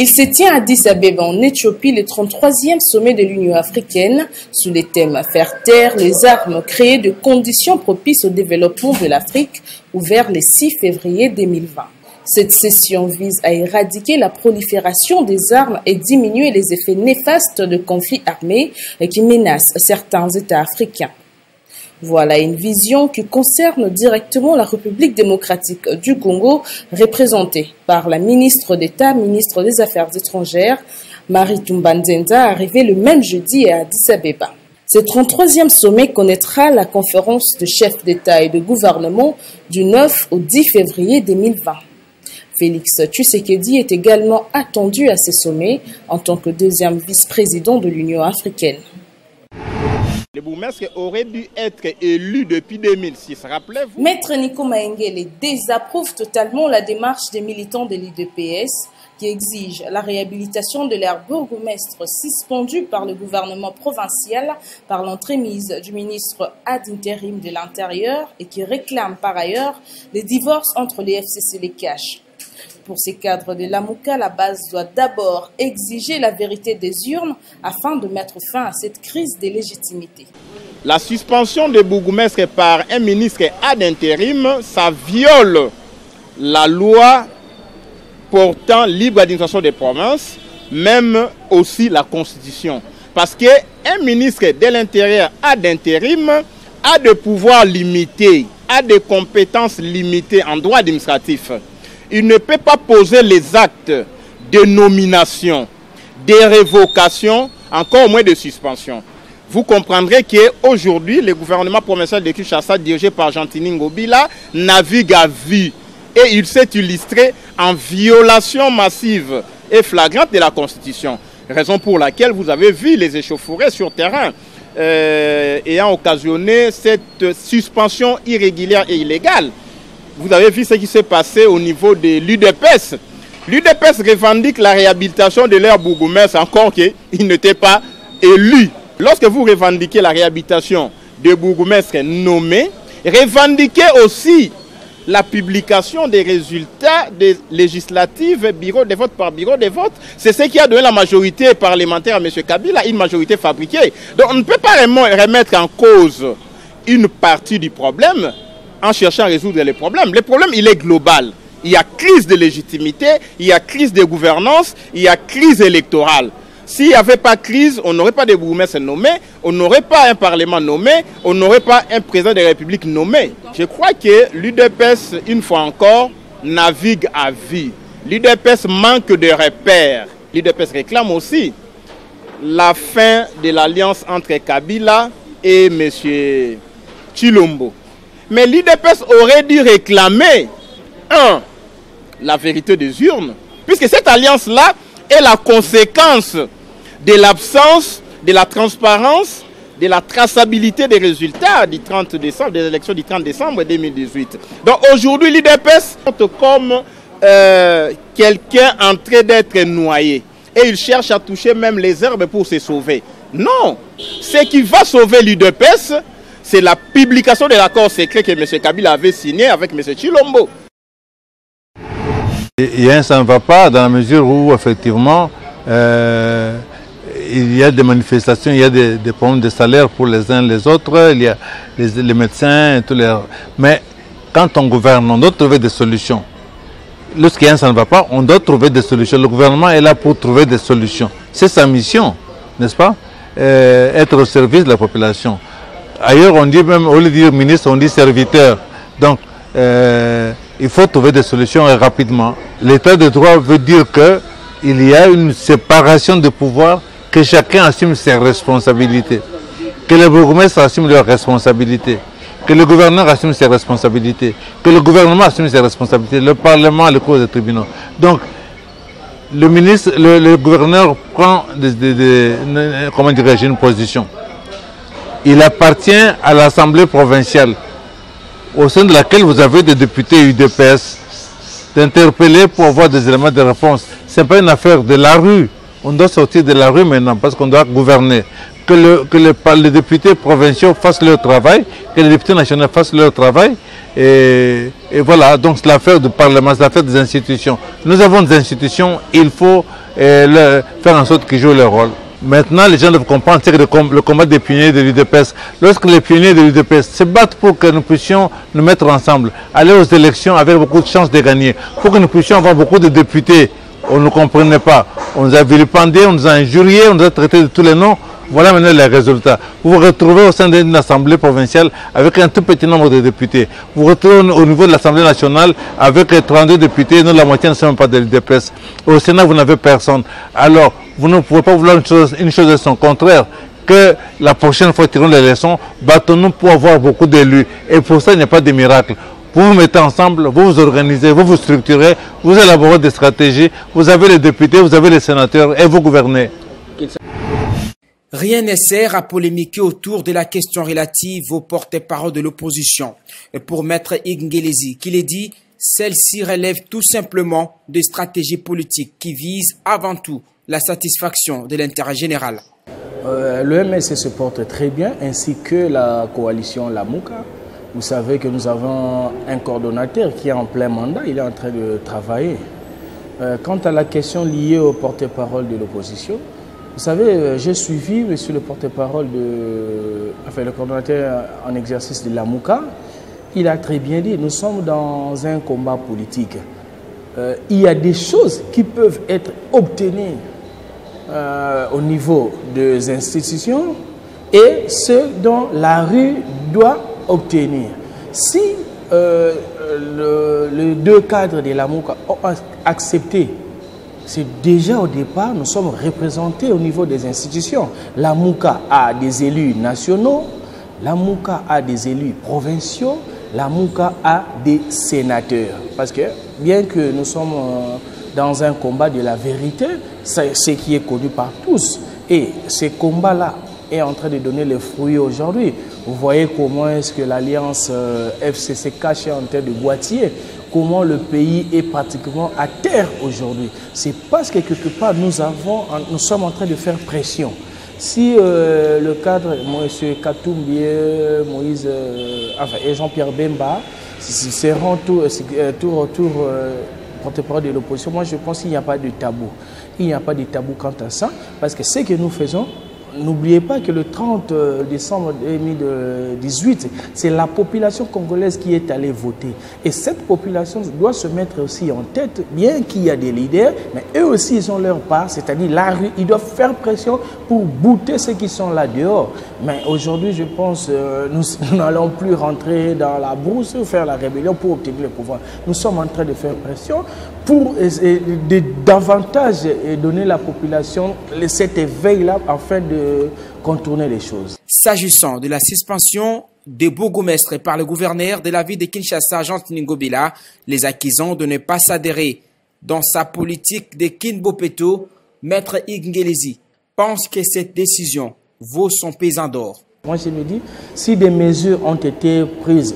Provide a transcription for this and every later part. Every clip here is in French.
Il se tient à Addis Abeba en Éthiopie le 33e sommet de l'Union africaine sous les thèmes « Faire taire les armes, créer de conditions propices au développement de l'Afrique » ouvert le 6 février 2020. Cette session vise à éradiquer la prolifération des armes et diminuer les effets néfastes de conflits armés qui menacent certains États africains. Voilà une vision qui concerne directement la République démocratique du Congo, représentée par la ministre d'État, ministre des Affaires étrangères, Marie Tumba Nzenda, arrivée le même jeudi à Addis Abeba. Ce 33e sommet connaîtra la conférence de chefs d'État et de gouvernement du 9 au 10 février 2020. Félix Tshisekedi est également attendu à ce sommet en tant que deuxième vice-président de l'Union africaine. Le bourgmestre aurait dû être élu depuis 2006, rappelez-vous. Maître Nico Maengele désapprouve totalement la démarche des militants de l'UDPS qui exigent la réhabilitation de leur bourgmestre suspendu par le gouvernement provincial par l'entremise du ministre ad intérim de l'Intérieur et qui réclame par ailleurs le divorce entre les FCC et les CACH. Pour ces cadres de l'AMUCA, la base doit d'abord exiger la vérité des urnes afin de mettre fin à cette crise de légitimité. La suspension des bourgmestres par un ministre ad intérim, ça viole la loi portant libre administration des provinces, même aussi la Constitution. Parce qu'un ministre de l'Intérieur ad intérim a des pouvoirs limités, a des compétences limitées en droit administratif. Il ne peut pas poser les actes de nomination, de révocation, encore moins de suspension. Vous comprendrez qu'aujourd'hui, le gouvernement provincial de Kinshasa, dirigé par Gentini Ngobila, navigue à vue. Et il s'est illustré en violation massive et flagrante de la Constitution. Raison pour laquelle vous avez vu les échauffourées sur terrain ayant occasionné cette suspension irrégulière et illégale. Vous avez vu ce qui s'est passé au niveau de l'UDPS. L'UDPS revendique la réhabilitation de leur bourgmestre, encore qu'ils n'étaient pas élus. Lorsque vous revendiquez la réhabilitation de bourgmestres nommés, revendiquez aussi la publication des résultats des législatives, bureau de vote par bureau de vote. C'est ce qui a donné la majorité parlementaire à M. Kabila, une majorité fabriquée. Donc on ne peut pas vraiment remettre en cause une partie du problème en cherchant à résoudre les problèmes. Le problème, il est global. Il y a crise de légitimité, il y a crise de gouvernance, il y a crise électorale. S'il n'y avait pas crise, on n'aurait pas de bourgmestres nommés, on n'aurait pas un parlement nommé, on n'aurait pas un président de la République nommé. Je crois que l'UDPS, une fois encore, navigue à vue. L'UDPS manque de repères. L'UDPS réclame aussi la fin de l'alliance entre Kabila et M. Tshilombo. Mais l'UDPS aurait dû réclamer, la vérité des urnes, puisque cette alliance-là est la conséquence de l'absence de la transparence, de la traçabilité des résultats du 30 décembre, des élections du 30 décembre 2018. Donc aujourd'hui, l'UDPS est comme quelqu'un en train d'être noyé. Et il cherche à toucher même les herbes pour se sauver. Non, ce qui va sauver l'UDPS, c'est la publication de l'accord secret que M. Kabila avait signé avec M. Tshilombo. Ça ne va pas dans la mesure où, effectivement, il y a des manifestations, il y a des problèmes de salaire pour les uns et les autres, il y a les médecins, et tous les... Mais quand on gouverne, on doit trouver des solutions. Lorsqu'il y a ça ne va pas, on doit trouver des solutions. Le gouvernement est là pour trouver des solutions. C'est sa mission, n'est-ce pas? Être au service de la population. Ailleurs, on dit même, au lieu de dire ministre, on dit serviteur. Donc, il faut trouver des solutions rapidement. L'état de droit veut dire qu'il y a une séparation de pouvoir, que chacun assume ses responsabilités. Que les bourgmestres assument leurs responsabilités. Que le gouverneur assume ses responsabilités. Que le gouvernement assume ses responsabilités. Le Parlement, les cours des tribunaux. Donc, le gouverneur prend comment dirais-je, une position. Il appartient à l'Assemblée provinciale, au sein de laquelle vous avez des députés UDPS, d'interpeller pour avoir des éléments de réponse. Ce n'est pas une affaire de la rue. On doit sortir de la rue maintenant parce qu'on doit gouverner. Que les députés provinciaux fassent leur travail, que les députés nationaux fassent leur travail. Et voilà, donc c'est l'affaire du Parlement, c'est l'affaire des institutions. Nous avons des institutions, il faut faire en sorte qu'ils jouent leur rôle. Maintenant, les gens doivent comprendre que le combat des pionniers de l'UDPS, lorsque les pionniers de l'UDPS se battent pour que nous puissions nous mettre ensemble, aller aux élections avec beaucoup de chances de gagner, pour que nous puissions avoir beaucoup de députés, on ne comprenait pas. On nous a vilipendés, on nous a injuriés, on nous a traités de tous les noms. Voilà maintenant les résultats. Vous vous retrouvez au sein d'une assemblée provinciale avec un tout petit nombre de députés. Vous vous retrouvez au niveau de l'Assemblée nationale avec 32 députés, nous la moitié ne sommes pas de l'UDPS. Au Sénat, vous n'avez personne. Alors, vous ne pouvez pas vouloir une chose de son contraire, que la prochaine fois tirons les leçons, battons-nous pour avoir beaucoup d'élus. Et pour ça, il n'y a pas de miracle. Vous vous mettez ensemble, vous vous organisez, vous vous structurez, vous élaborez des stratégies, vous avez les députés, vous avez les sénateurs et vous gouvernez. Rien ne sert à polémiquer autour de la question relative aux porte-parole de l'opposition. Pour Maître Ngelezi, qui l'a dit, celle-ci relève tout simplement des stratégies politiques qui visent avant tout la satisfaction de l'intérêt général. Le MSC se porte très bien, ainsi que la coalition Lamouka. Vous savez que nous avons un coordonnateur qui est en plein mandat, il est en train de travailler. Quant à la question liée au porte-parole de l'opposition, vous savez, j'ai suivi monsieur le porte-parole le coordonnateur en exercice de Lamouka. Il a très bien dit, nous sommes dans un combat politique. Il y a des choses qui peuvent être obtenues au niveau des institutions et ce dont la rue doit obtenir. Si les deux cadres de Lamouka ont accepté, c'est déjà au départ, nous sommes représentés au niveau des institutions. Lamouka a des élus nationaux, Lamouka a des élus provinciaux, Lamouka a des sénateurs. Parce que bien que nous sommes dans un combat de la vérité, c'est ce qui est connu par tous. Et ce combat-là est en train de donner les fruits aujourd'hui. Vous voyez comment est-ce que l'alliance FCC cachée en tête de boîtier, comment le pays est pratiquement à terre aujourd'hui. C'est parce que quelque part nous sommes en train de faire pression. Si le cadre, M. Katoumbi, Moïse, et Jean-Pierre Bemba seront tour porte-parole de l'opposition, moi je pense qu'il n'y a pas de tabou. Il n'y a pas de tabou quant à ça, parce que ce que nous faisons, n'oubliez pas que le 30 décembre 2018, c'est la population congolaise qui est allée voter. Et cette population doit se mettre aussi en tête, bien qu'il y a des leaders, mais eux aussi ils ont leur part, c'est-à-dire la rue, ils doivent faire pression pour bouter ceux qui sont là dehors. Mais aujourd'hui, je pense, nous n'allons plus rentrer dans la brousse ou faire la rébellion pour obtenir le pouvoir. Nous sommes en train de faire pression pour davantage donner à la population cet éveil-là afin de contourner les choses. S'agissant de la suspension des bourgmestres par le gouverneur de la ville de Kinshasa, Jean Ngobila, les accusant de ne pas s'adhérer dans sa politique de Kinbopeto, Maître Ngelezi pense que cette décision vaut son pesant d'or. Moi je me dis, si des mesures ont été prises,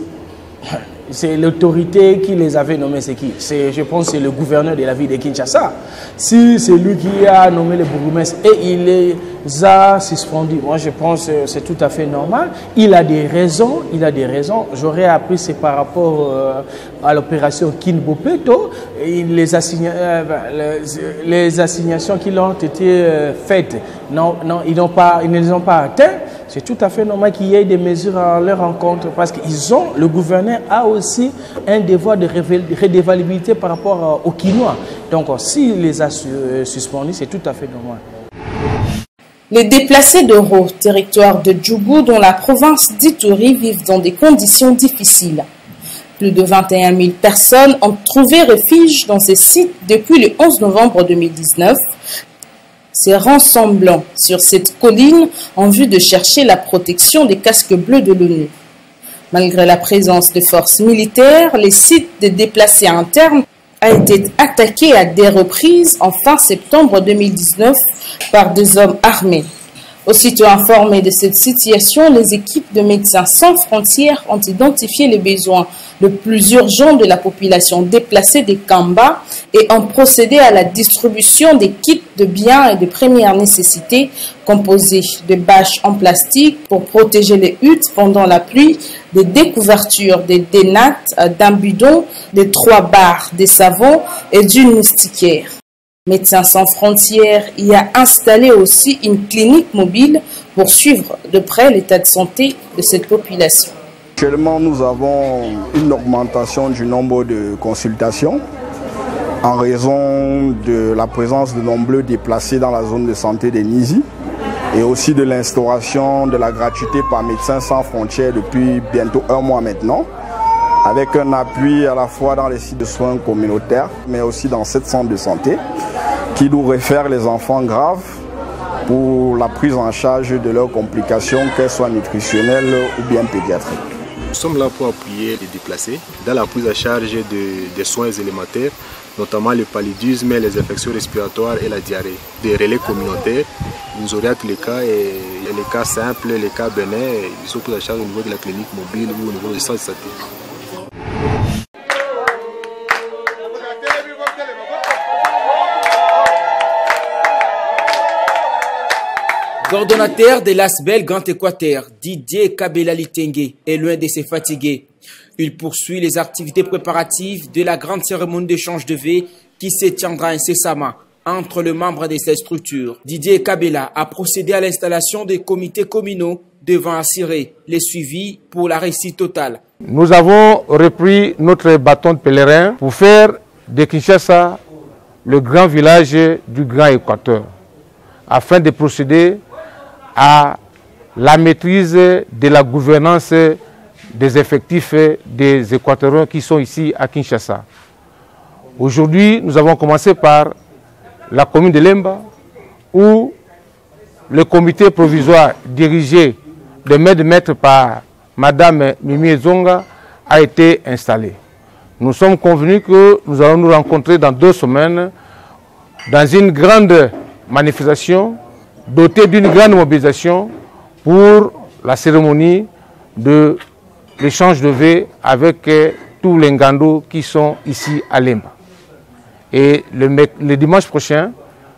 c'est l'autorité qui les avait nommés, c'est qui? Je pense que c'est le gouverneur de la ville de Kinshasa. Si c'est lui qui a nommé les bourgmestres et il les a suspendus, moi je pense que c'est tout à fait normal. Il a des raisons, J'aurais appris c'est par rapport à l'opération Kinbopeto, les assignations qui ont été faites, ils ne les ont pas atteints. C'est tout à fait normal qu'il y ait des mesures à leur encontre parce que le gouverneur a aussi un devoir de redévalibilité par rapport aux Kinois. Donc, s'il les a suspendus, c'est tout à fait normal. Les déplacés de Ro, territoire de Djougou, dans la province d'Ituri, vivent dans des conditions difficiles. Plus de 21 000 personnes ont trouvé refuge dans ces sites depuis le 11 novembre 2019. Se rassemblant sur cette colline en vue de chercher la protection des casques bleus de l'ONU. Malgré la présence de forces militaires, les sites de déplacés internes a été attaqué à des reprises en fin septembre 2019 par des hommes armés. Aussitôt informés de cette situation, les équipes de Médecins sans frontières ont identifié les besoins les plus urgents de la population déplacée des Kamba et ont procédé à la distribution des kits de biens et de première nécessité composés de bâches en plastique pour protéger les huttes pendant la pluie, des découvertures, des nattes, d'un bidon, des 3 barres, des savons et d'une moustiquaire. Médecins sans frontières y a installé aussi une clinique mobile pour suivre de près l'état de santé de cette population. Actuellement, nous avons une augmentation du nombre de consultations en raison de la présence de nombreux déplacés dans la zone de santé de Nizi et aussi de l'instauration de la gratuité par Médecins sans frontières depuis bientôt 1 mois maintenant, avec un appui à la fois dans les sites de soins communautaires, mais aussi dans 7 centres de santé, qui nous réfèrent les enfants graves pour la prise en charge de leurs complications, qu'elles soient nutritionnelles ou bien pédiatriques. Nous sommes là pour appuyer les déplacés dans la prise en charge des soins élémentaires, notamment le paludisme, les infections respiratoires et la diarrhée. Des relais communautaires, nous orientent les cas, et les cas simples, les cas bénins, ils sont pris en charge au niveau de la clinique mobile ou au niveau du centre de santé. Coordonnateur de l'ASBEL Grand Équateur, Didier Kabela Litengue est loin de se fatiguer. Il poursuit les activités préparatives de la grande cérémonie d'échange de vœux qui se tiendra incessamment entre les membres de cette structure. Didier Kabela a procédé à l'installation des comités communaux devant assurer les suivis pour la réussite totale. Nous avons repris notre bâton de pèlerin pour faire de Kinshasa le grand village du Grand Équateur, afin de procéder à la maîtrise de la gouvernance des effectifs des Équatoriens qui sont ici à Kinshasa. Aujourd'hui, nous avons commencé par la commune de Lemba, où le comité provisoire dirigé de main de maître par Madame Mimi Zonga a été installé. Nous sommes convenus que nous allons nous rencontrer dans 2 semaines dans une grande manifestation dotée d'une grande mobilisation pour la cérémonie de l'échange de vœux avec tous les Ngando qui sont ici à Lemba. Et le dimanche prochain,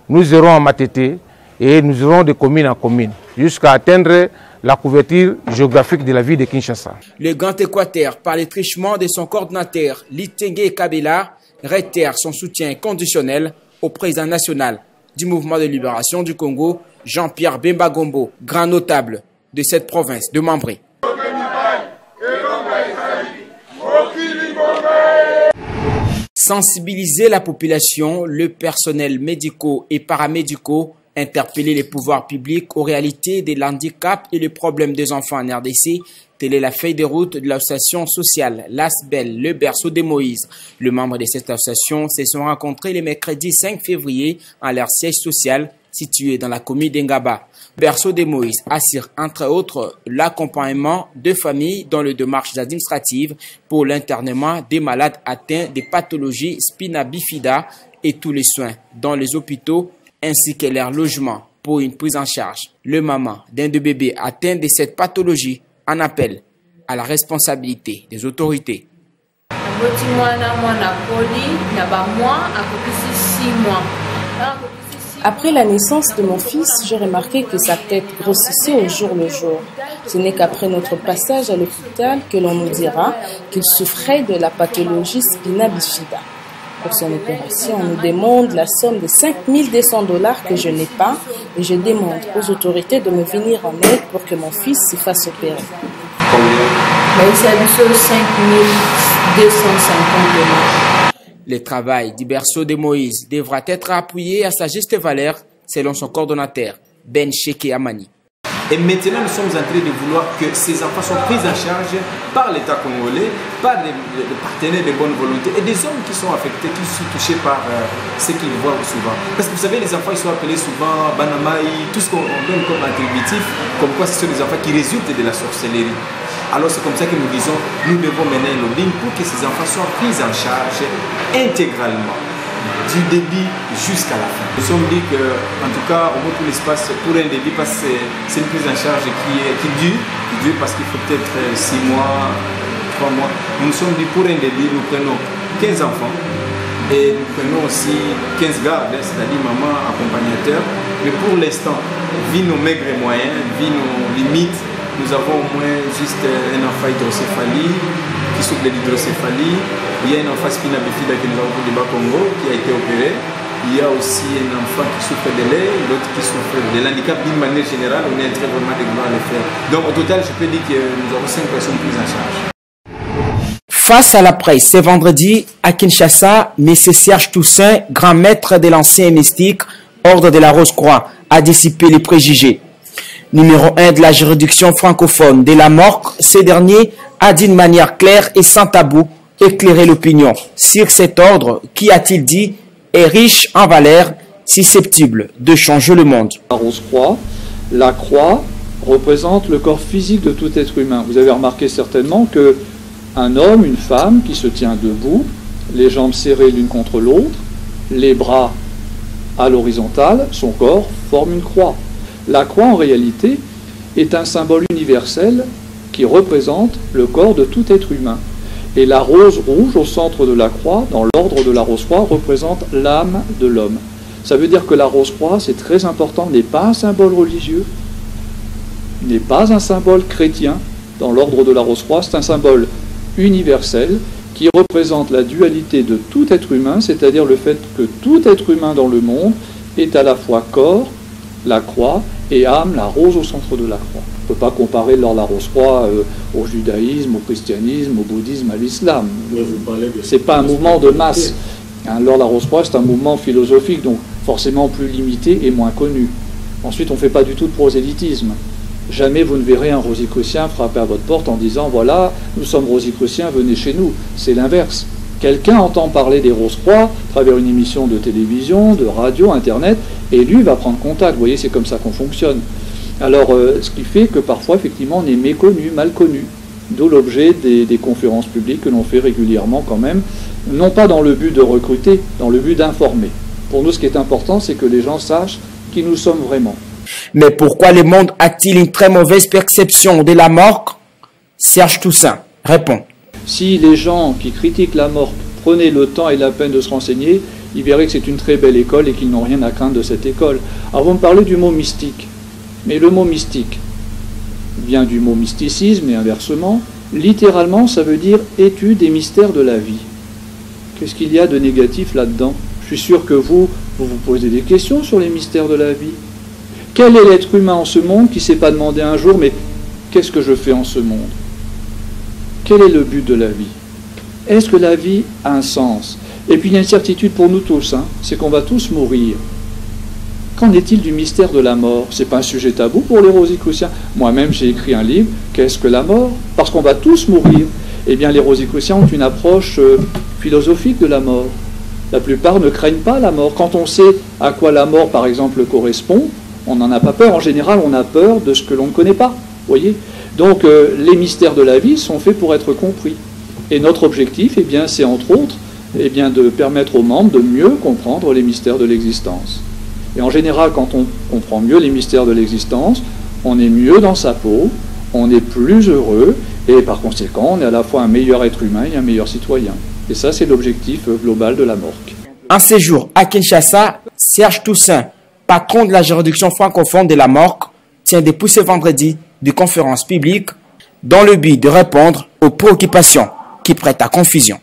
nous irons à Matete et nous irons de commune en commune jusqu'à atteindre la couverture géographique de la ville de Kinshasa. Le Grand Équateur, par le truchement de son coordinateur Litengue Kabela, réitère son soutien conditionnel au président national du mouvement de libération du Congo, Jean-Pierre Bemba Gombo, grand notable de cette province de Mambré. Sensibiliser la population, le personnel médicaux et paramédicaux, interpeller les pouvoirs publics aux réalités des handicaps et les problèmes des enfants en RDC. Telle est la feuille de route de l'association sociale l'ASBEL, le berceau de Moïse. Les membres de cette association se sont rencontrés le mercredi 5 février en leur siège social situé dans la commune d'Engaba. Berceau de Moïse assure entre autres l'accompagnement de familles dans les démarches administratives pour l'internement des malades atteints de pathologies spina bifida et tous les soins dans les hôpitaux ainsi que leur logement pour une prise en charge. Le maman d'un de bébés atteint de cette pathologie en appelle à la responsabilité des autorités. Après la naissance de mon fils, j'ai remarqué que sa tête grossissait au jour le jour. Ce n'est qu'après notre passage à l'hôpital que l'on nous dira qu'il souffrait de la pathologie spina bifida. Pour son opération, on nous demande la somme de $5200 que je n'ai pas et je demande aux autorités de me venir en aide pour que mon fils se fasse opérer. Combien? $5250. Le travail du berceau de Moïse devra être appuyé à sa juste valeur selon son coordonnateur, Ben Cheke Amani. Et maintenant, nous sommes en train de vouloir que ces enfants soient pris en charge par l'État congolais, par les partenaires de bonne volonté et des hommes qui sont affectés, qui sont touchés par ce qu'ils voient souvent. Parce que vous savez, les enfants, ils sont appelés souvent Banamaï, tout ce qu'on donne comme attributif, comme quoi ce sont des enfants qui résultent de la sorcellerie. Alors c'est comme ça que nous disons, nous devons mener une ligne pour que ces enfants soient pris en charge intégralement, du début jusqu'à la fin. Nous sommes dit que, en tout cas, au moins pour l'espace, pour un début, parce que c'est une prise en charge qui dure parce qu'il faut peut-être 6 mois, 3 mois. Nous nous sommes dit pour un début, nous prenons 15 enfants et nous prenons aussi 15 gardes, c'est-à-dire maman, accompagnateur. Mais pour l'instant, vu nos maigres moyens, vu nos limites, nous avons au moins juste un enfant hydrocéphalie qui souffre de l'hydrocéphalie. Il y a un enfant spina bifida que nous avons pour le Bas Congo qui a été opéré. il y a aussi un enfant qui souffre de lait, l'autre qui souffre de l'handicap. D'une manière générale, on est en train vraiment de vouloir le faire. Donc au total, je peux dire que nous avons 5 personnes prises en charge. Face à la presse, ce vendredi, à Kinshasa, M. Serge Toussaint, grand maître de l'ancien mystique, ordre de la Rose-Croix, a dissipé les préjugés. Numéro 1 de la juridiction francophone de la MORC, ce dernier a d'une manière claire et sans tabou éclairé l'opinion sur cet ordre qui, a-t-il dit, est riche en valeurs, susceptible de changer le monde. La Rose-Croix, la croix représente le corps physique de tout être humain. Vous avez remarqué certainement que un homme, une femme qui se tient debout, les jambes serrées l'une contre l'autre, les bras à l'horizontale, son corps forme une croix. La croix, en réalité, est un symbole universel qui représente le corps de tout être humain. Et la rose rouge au centre de la croix, dans l'ordre de la rose-croix, représente l'âme de l'homme. Ça veut dire que la rose-croix, c'est très important, n'est pas un symbole religieux, n'est pas un symbole chrétien. Dans l'ordre de la rose-croix, c'est un symbole universel qui représente la dualité de tout être humain, c'est-à-dire le fait que tout être humain dans le monde est à la fois corps, la croix, et âme, la rose au centre de la croix. On ne peut pas comparer la rose-croix au judaïsme, au christianisme, au bouddhisme, à l'islam. Ce n'est pas un mouvement de masse. Alors la rose-croix, c'est un mouvement philosophique, donc forcément plus limité et moins connu. Ensuite, on ne fait pas du tout de prosélytisme. Jamais vous ne verrez un rosicrucien frapper à votre porte en disant « Voilà, nous sommes rosicruciens, venez chez nous ». C'est l'inverse. Quelqu'un entend parler des Rose-Croix à travers une émission de télévision, de radio, Internet, et lui va prendre contact. Vous voyez, c'est comme ça qu'on fonctionne. Alors, ce qui fait que parfois, effectivement, on est méconnu, mal connu. D'où l'objet des conférences publiques que l'on fait régulièrement quand même, non pas dans le but de recruter, dans le but d'informer. Pour nous, ce qui est important, c'est que les gens sachent qui nous sommes vraiment. Mais pourquoi le monde a-t-il une très mauvaise perception de la MORC? Serge Toussaint répond. Si les gens qui critiquent la MORC prenaient le temps et la peine de se renseigner, ils verraient que c'est une très belle école et qu'ils n'ont rien à craindre de cette école. Alors vous me parlez du mot mystique. Mais le mot mystique vient du mot mysticisme et inversement. Littéralement, ça veut dire étude des mystères de la vie. Qu'est-ce qu'il y a de négatif là-dedans? Je suis sûr que vous vous posez des questions sur les mystères de la vie. Quel est l'être humain en ce monde qui ne s'est pas demandé un jour, mais qu'est-ce que je fais en ce monde? Quel est le but de la vie? Est-ce que la vie a un sens? Et puis il y a une certitude pour nous tous, c'est qu'on va tous mourir. Qu'en est-il du mystère de la mort? Ce n'est pas un sujet tabou pour les rosicruciens. Moi-même, j'ai écrit un livre, Qu'est-ce que la mort? Parce qu'on va tous mourir. Eh bien, les rosicruciens ont une approche philosophique de la mort. La plupart ne craignent pas la mort. Quand on sait à quoi la mort, par exemple, correspond, on n'en a pas peur. En général, on a peur de ce que l'on ne connaît pas. Voyez? Donc, les mystères de la vie sont faits pour être compris. Et notre objectif, eh bien, c'est entre autres de permettre aux membres de mieux comprendre les mystères de l'existence. Et en général, quand on comprend mieux les mystères de l'existence, on est mieux dans sa peau, on est plus heureux, et par conséquent, on est à la fois un meilleur être humain et un meilleur citoyen. Et ça, c'est l'objectif global de la MORC. En séjour à Kinshasa, Serge Toussaint, patron de la juridiction francophone de la MORC, tient depuis ce vendredi des conférences publiques dans le but de répondre aux préoccupations qui prêtent à confusion.